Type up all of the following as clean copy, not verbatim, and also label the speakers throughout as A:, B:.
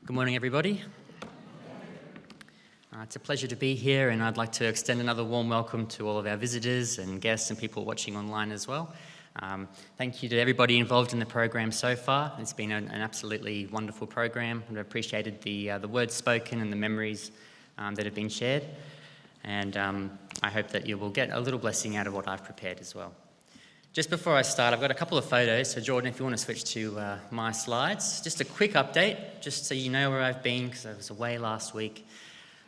A: Good morning, everybody. It's a pleasure to be here, and I'd like to extend another warm welcome to all of our visitors and guests and people watching online as well. Thank you to everybody involved in the program so far. It's been an absolutely wonderful program. I've appreciated the words spoken and the memories that have been shared, and I hope that you will get a little blessing out of what I've prepared as well. Just before I start, I've got a couple of photos, so Jordan, if you want to switch to my slides. Just a quick update, just so you know where I've been, because I was away last week.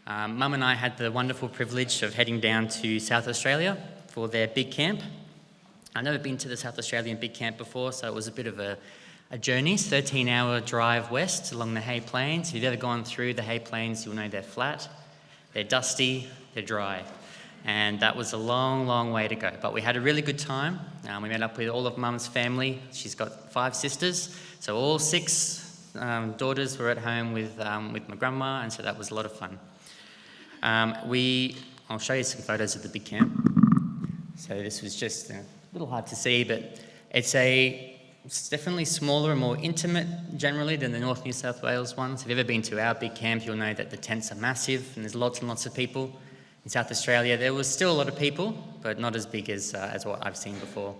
A: Mum and I had the wonderful privilege of heading down to South Australia for their big camp. I've never been to the South Australian big camp before, so it was a bit of a journey, 13-hour drive west along the Hay Plains. If you've ever gone through the Hay Plains, you'll know they're flat, they're dusty, they're dry. And that was a long, long way to go. But we had a really good time. We met up with all of Mum's family. She's got 5 sisters, so all 6 daughters were at home with my grandma, and so that was a lot of fun. I'll show you some photos of the big camp. So this was just a little hard to see, but it's definitely smaller and more intimate generally than the North New South Wales ones. If you've ever been to our big camp, you'll know that the tents are massive and there's lots and lots of people. In South Australia, there was still a lot of people, but not as big as what I've seen before.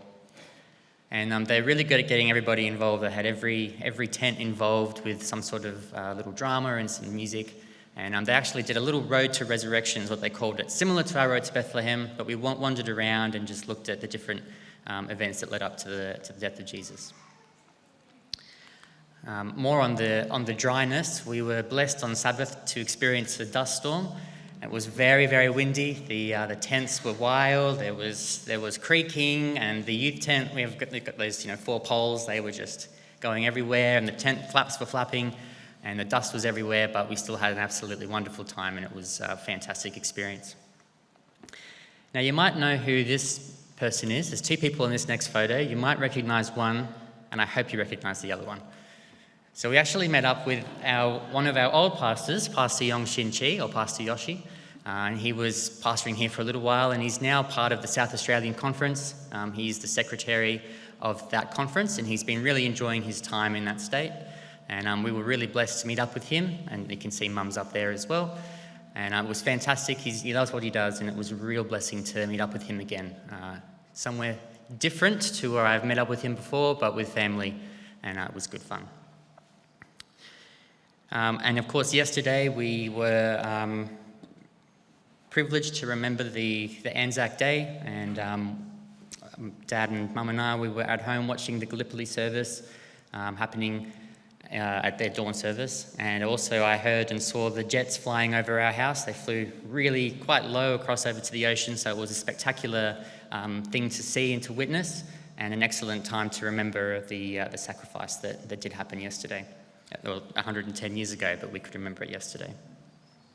A: And they're really good at getting everybody involved. They had every tent involved with some sort of little drama and some music. And they actually did a little road to resurrection, is what they called it, similar to our road to Bethlehem, but we wandered around and just looked at the different events that led up to the death of Jesus. More on the dryness, we were blessed on Sabbath to experience a dust storm. It was very, very windy. The tents were wild. There was creaking, and the youth tent, we've got those 4 poles. They were just going everywhere, and the tent flaps were flapping, and the dust was everywhere. But we still had an absolutely wonderful time, and it was a fantastic experience. Now you might know who this person is. There's 2 people in this next photo. You might recognise one, and I hope you recognise the other one. So we actually met up with one of our old pastors, Pastor Yong Shin Chi, or Pastor Yoshi. And he was pastoring here for a little while, and he's now part of the South Australian Conference. He's the secretary of that conference, and he's been really enjoying his time in that state. And we were really blessed to meet up with him, and you can see Mum's up there as well. And it was fantastic. He loves what he does, and it was a real blessing to meet up with him again. Somewhere different to where I've met up with him before, but with family, and it was good fun. And of course, yesterday we were privileged to remember the Anzac Day, and Dad and Mum and I, we were at home watching the Gallipoli service happening at their dawn service. And also I heard and saw the jets flying over our house. They flew really quite low across over to the ocean, so it was a spectacular thing to see and to witness, and an excellent time to remember the sacrifice that did happen yesterday. 110 years ago, but we could remember it yesterday.